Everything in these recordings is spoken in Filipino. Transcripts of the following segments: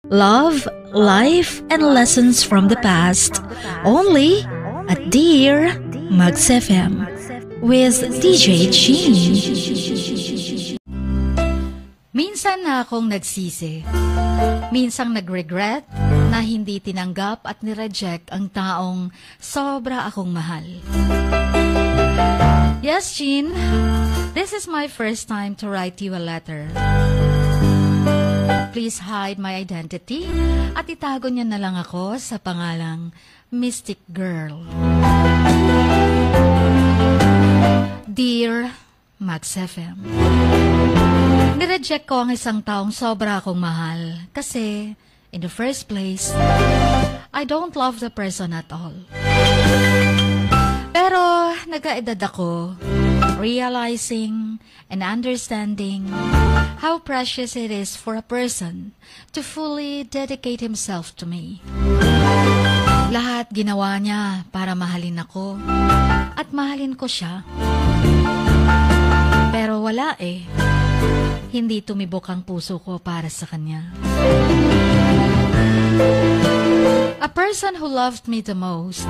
Love, life, and lessons from the past. Only at Dear Mags FM with DJ Chin. Minsan na akong nagsisi. Minsang nag-regret na hindi tinanggap at nireject ang taong sobra akong mahal. Yes, Chin, this is my first time to write you a letter. Please hide my identity at itago niya na lang ako sa pangalang Mystic Girl. Dear Mags FM, nireject ko ang isang taong sobra akong mahal kasi, in the first place, I don't love the person at all. Pero nagkaedad ako, realizing and understanding how precious it is for a person to fully dedicate himself to me. Lahat ginawa niya para mahalin ako at mahalin ko siya. Pero wala eh. Hindi tumibok ang puso ko para sa kanya. A person who loved me the most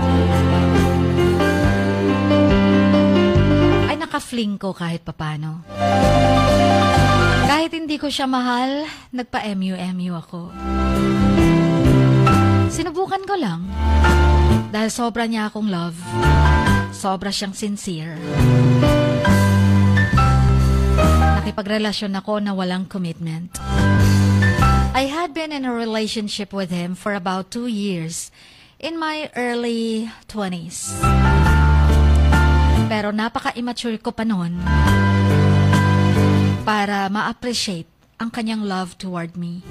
ay nakafling ko kahit papano. Kahit hindi ko siya mahal, nagpa-MU-MU ako. Sinubukan ko lang. Dahil sobra niya akong love, sobra siyang sincere. Nakipagrelasyon ako na walang commitment. I had been in a relationship with him for about 2 years in my early 20s. Pero napaka-immature ko pa noon para ma-appreciate ang kanyang love toward me.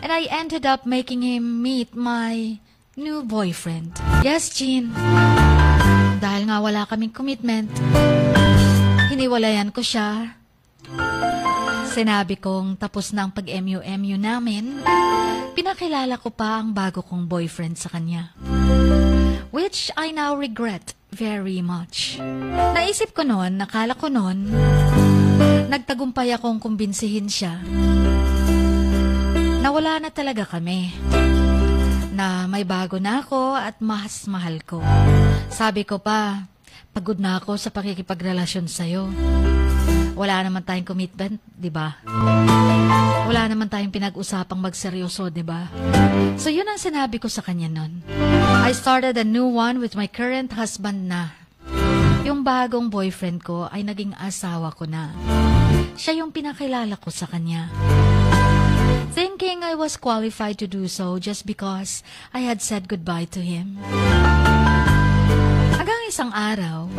And I ended up making him meet my new boyfriend. Yes, Chin. Dahil nga wala kaming commitment, hiniwalayan ko siya. Sinabi kong tapos na ang pag-MU-MU namin, pinakilala ko pa ang bago kong boyfriend sa kanya. Which I now regret very much. Naisip ko noon, nakala ko noon, nagtagumpay akong kumbinsihin siya na wala na talaga kami, na may bago na ako at mas mahal ko. Sabi ko pa, pagod na ako sa pakikipagrelasyon sa'yo. Wala naman tayong commitment, di ba? Wala naman tayong pinag-usapang magseryoso, di ba? So yun ang sinabi ko sa kanya nun. I started a new one with my current husband na. Yung bagong boyfriend ko ay naging asawa ko na. Siya yung pinakilala ko sa kanya. Thinking I was qualified to do so just because I had said goodbye to him. Hanggang isang araw,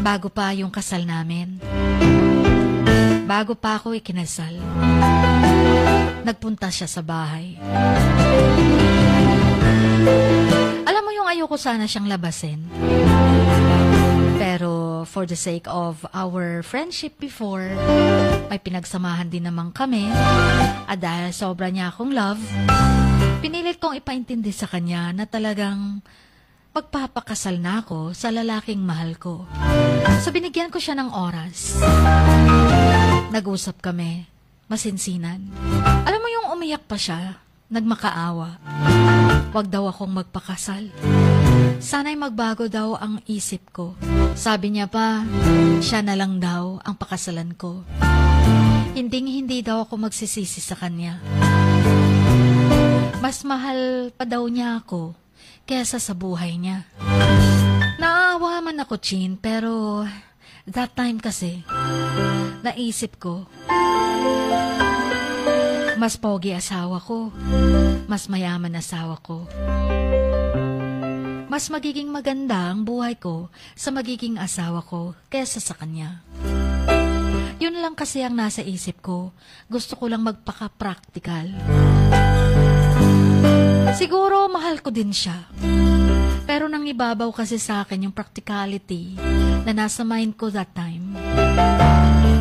bago pa yung kasal namin, bago pa ako ikinasal, nagpunta siya sa bahay. Alam mo yung ayoko sana siyang labasin. Pero for the sake of our friendship before, may pinagsamahan din naman kami. At dahil sobra niya akong love, pinilit kong ipaintindi sa kanya na talagang magpapakasal na ako sa lalaking mahal ko. So binigyan ko siya ng oras. Nag-usap kami, masinsinan. Alam mo yung umiyak pa siya, nagmakaawa. Wag daw akong magpakasal. Sana'y magbago daw ang isip ko. Sabi niya pa, siya na lang daw ang pakasalan ko. Hinding-hindi daw ako magsisisi sa kanya. Mas mahal pa daw niya ako kaysa sa buhay niya. Naawa man ako, Chin, pero that time kasi, naisip ko, mas pogi asawa ko, mas mayaman asawa ko. Mas magiging maganda ang buhay ko sa magiging asawa ko kaysa sa kanya. Yun lang kasi ang nasa isip ko. Gusto ko lang magpaka-practical. Siguro mahal ko din siya. Pero nang ibabaw kasi sa akin yung practicality na nasa mind ko that time.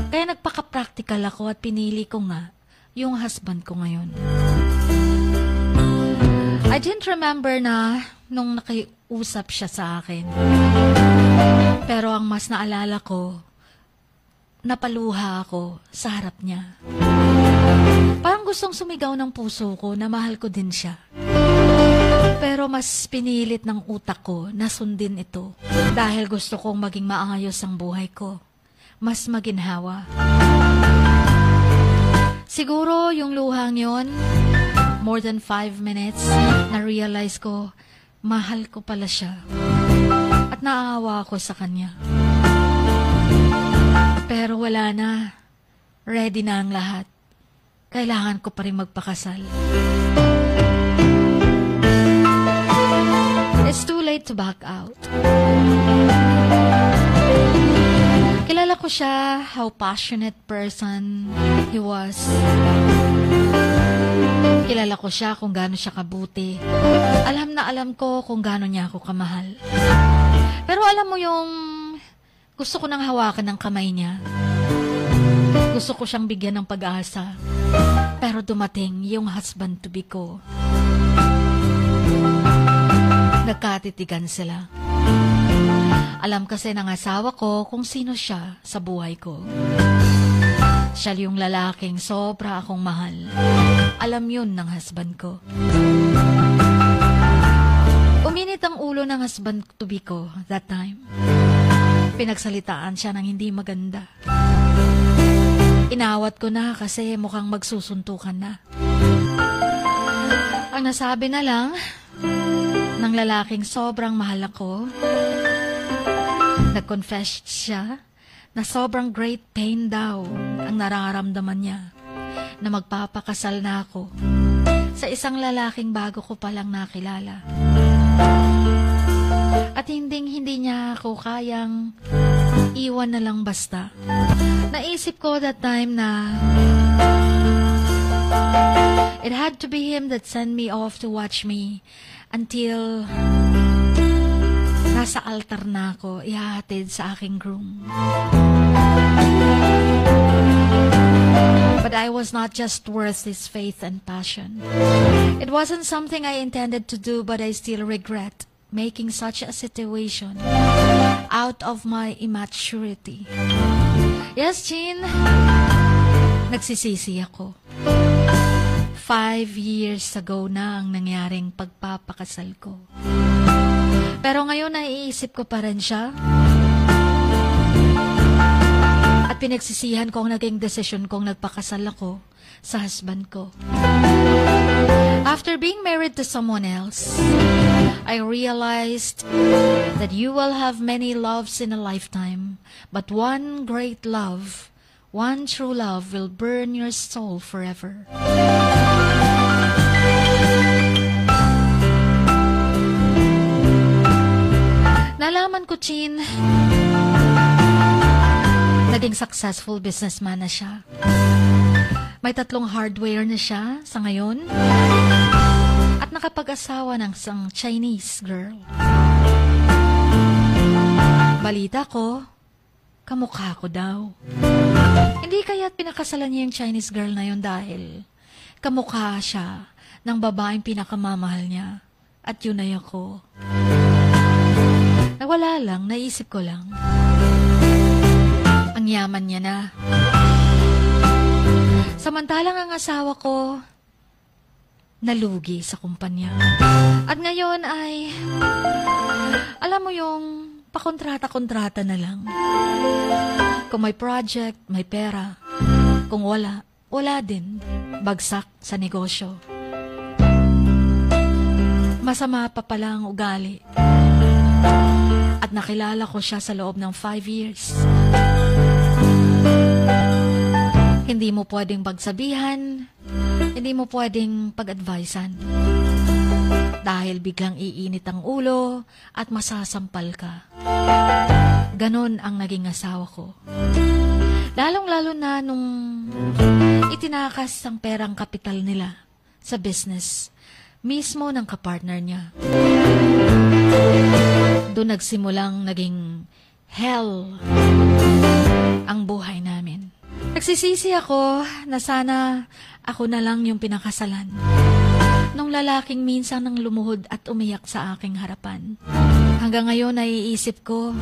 Kaya nagpaka-practical ako at pinili ko nga yung husband ko ngayon. I didn't remember na nung nakiusap siya sa akin. Pero ang mas naalala ko, napaluha ako sa harap niya. Parang gustong sumigaw ng puso ko na mahal ko din siya. Pero mas pinilit ng utak ko na sundin ito dahil gusto kong maging maayos ang buhay ko. Mas maginhawa. Siguro yung luhang yon, more than 5 minutes, na-realize ko, mahal ko pala siya. At naaawa ako sa kanya. Pero wala na. Ready na ang lahat. Kailangan ko pa rin magpakasal. It's too late to back out. Kilala ko siya, how passionate person he was. Kilala ko siya kung gaano siya kabuti. Alam na alam ko kung gaano niya ako kamahal. Pero alam mo yung gusto ko nang hawakan ng kamay niya. Gusto ko siyang bigyan ng pag-asa. Pero dumating yung husband-to-be ko. Nagkatitigan sila. Alam kasi ng asawa ko kung sino siya sa buhay ko. Siya yung lalaking sobra akong mahal. Alam yun ng husband ko. Uminit ang ulo ng husband-to-be ko that time. Pinagsalitaan siya ng hindi maganda. Inawat ko na kasi mukhang magsusuntukan na. Ang nasabi na lang ng lalaking sobrang mahal ako, nag-confess siya na sobrang great pain daw ang nararamdaman niya na magpapakasal na ako sa isang lalaking bago ko palang nakilala. At hindi niya ako kayang iwan na lang basta. Naisip ko that time na it had to be him that sent me off to watch me until nasa altar na ako, ihahatid sa aking groom. But I was not just worth his faith and passion. It wasn't something I intended to do, but I still regret making such a situation out of my immaturity. Yes, Chin, nagsisisi ako. 5 years ago na ang nangyaring pagpapakasal ko. Pero ngayon naiisip ko pa rin siya. At pinagsisihan ko ang naging desisyon kong nagpakasal ako sa husband ko. After being married to someone else, I realized that you will have many loves in a lifetime, but one great love, one true love will burn your soul forever. Nalaman ko, Chin, naging successful businessman na siya. May 3 hardware na siya sa ngayon. At nakapag-asawa ng isang Chinese girl. Balita ko, kamukha ko daw. Hindi kaya't pinakasalan niya yung Chinese girl na yun dahil kamukha siya ng babaeng pinakamamahal niya. At yun ay ako. Nawala lang, naisip ko lang. Ang yaman niya na. Samantalang ang asawa ko, nalugi sa kumpanya. At ngayon ay, alam mo yung pakontrata-kontrata na lang. Kung may project, may pera. Kung wala, wala din. Bagsak sa negosyo. Masama pa pala ang ugali. At nakilala ko siya sa loob ng 5 years. Hindi mo pwedeng pagsabihan, hindi mo pwedeng pag-advisean. Dahil biglang iinit ang ulo at masasampal ka. Ganon ang naging asawa ko. Lalong-lalo na nung itinakas ang perang kapital nila sa business, mismo ng kapartner niya. Doon nagsimulang naging hell ang buhay namin. Nagsisisi ako na sana ako na lang yung pinakasalan nung lalaking minsan nang lumuhod at umiyak sa aking harapan. Hanggang ngayon naiisip ko,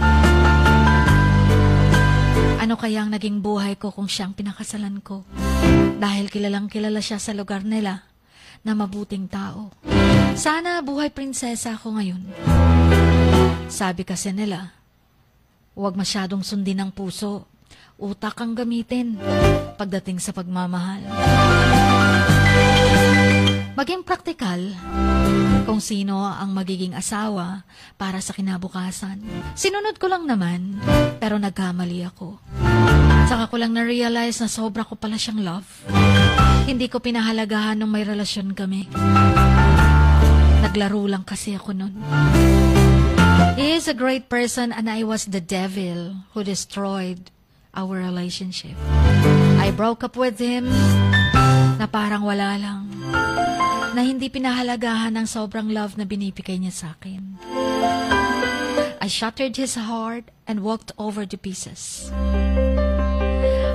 ano kayang naging buhay ko kung siyang pinakasalan ko? Dahil kilalang kilala siya sa lugar nila na mabuting tao. Sana buhay prinsesa ako ngayon. Sabi kasi nila, huwag masyadong sundin ang puso. Utak ang gamitin pagdating sa pagmamahal. Maging praktikal kung sino ang magiging asawa para sa kinabukasan. Sinunod ko lang naman, pero nagkamali ako. Saka ko lang na-realize na sobra ko pala siyang love. Hindi ko pinahalagahan nung may relasyon kami. Naglaro lang kasi ako nun. He is a great person and I was the devil who destroyed our relationship. I broke up with him na parang wala lang. Na hindi pinahalagahan ng sobrang love na binibigay niya sa akin. I shattered his heart and walked over to pieces.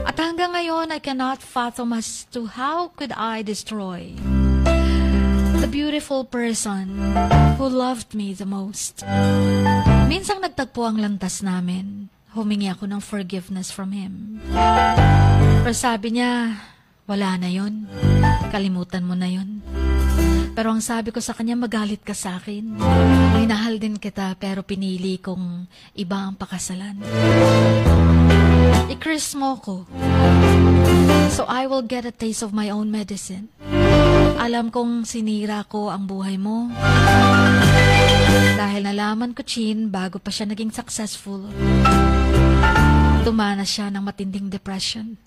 At hanggang ngayon, I cannot fathom as to how could I destroy the beautiful person who loved me the most. Minsang nagtagpo ang lantas namin. Humingi ako ng forgiveness from him. Pero sabi niya, wala na yon. Kalimutan mo na yon. Pero ang sabi ko sa kanya, magalit ka sa akin. Minahal din kita pero pinili kong iba ang pakasalan. I-curse mo ko. So I will get a taste of my own medicine. Alam kong sinira ko ang buhay mo. Dahil nalaman ko, Chin, bago pa siya naging successful. Tumana siya ng matinding depression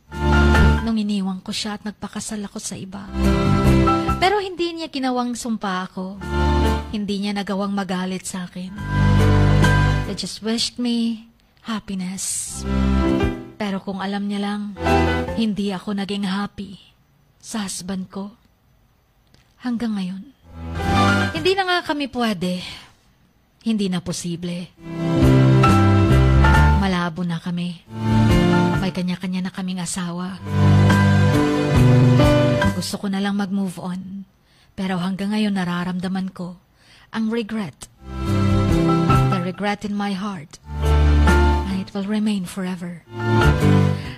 nung iniwang ko siya at nagpakasal ako sa iba. Pero hindi niya ginawang sumpa ako. Hindi niya nagawang magalit sa akin. They just wished me happiness. Pero kung alam niya lang, hindi ako naging happy sa husband ko. Hanggang ngayon. Hindi na nga kami pwede. Hindi na posible. Malabo na kami. May kanya-kanya na kaming asawa. Gusto ko na lang mag-move on. Pero hanggang ngayon nararamdaman ko ang regret. The regret in my heart. And it will remain forever.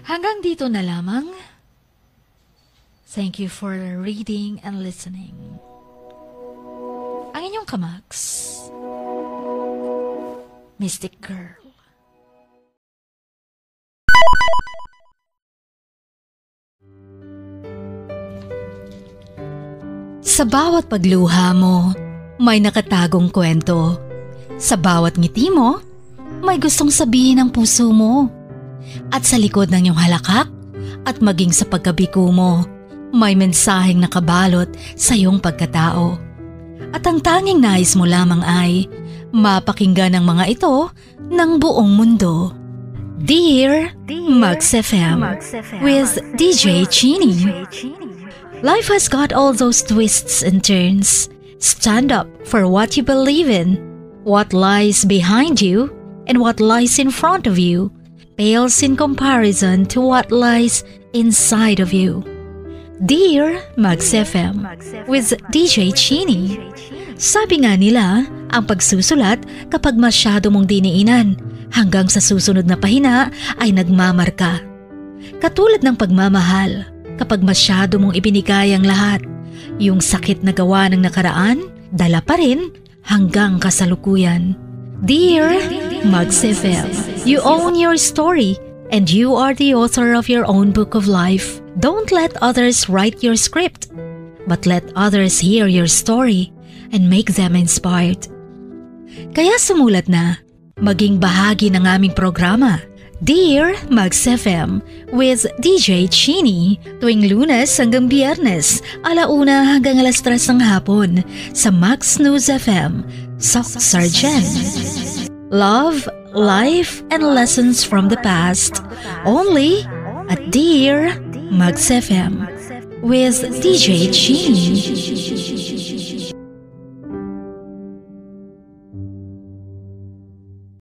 Hanggang dito na lamang. Thank you for reading and listening. Ang inyong kamaks, Mystic Girl. Sa bawat pagluha mo, may nakatagong kwento. Sa bawat ngiti mo, may gustong sabihin ang puso mo. At sa likod ng iyong halakak at maging sa pagkabiko mo, may mensaheng nakabalot sa iyong pagkatao. At ang tanging nais mo lamang ay mapakinggan ang mga ito ng buong mundo. Dear Max FM with DJ Chini. Life has got all those twists and turns. Stand up for what you believe in. What lies behind you and what lies in front of you pales in comparison to what lies inside of you. Dear Max FM with DJ Chini. Sabi nga nila, ang pagsusulat kapag masyado mong diniinan hanggang sa susunod na pahina ay nagmamarka. Katulad ng pagmamahal, kapag masyado mong ibinigay ang lahat, yung sakit na gawa ng nakaraan, dala pa rin hanggang kasalukuyan. Dear Max FM, you own your story and you are the author of your own book of life. Don't let others write your script, but let others hear your story and make them inspired. Kaya sumulat na, maging bahagi ng aming programa, Dear Max FM with DJ Chini, tuwing Lunes hanggang Biyernes, 1:00 hanggang 3:00 ng hapon sa Max News FM, Sock Sargent. Love, life, and lessons from the past, only at Dear Max FM with DJ Chini.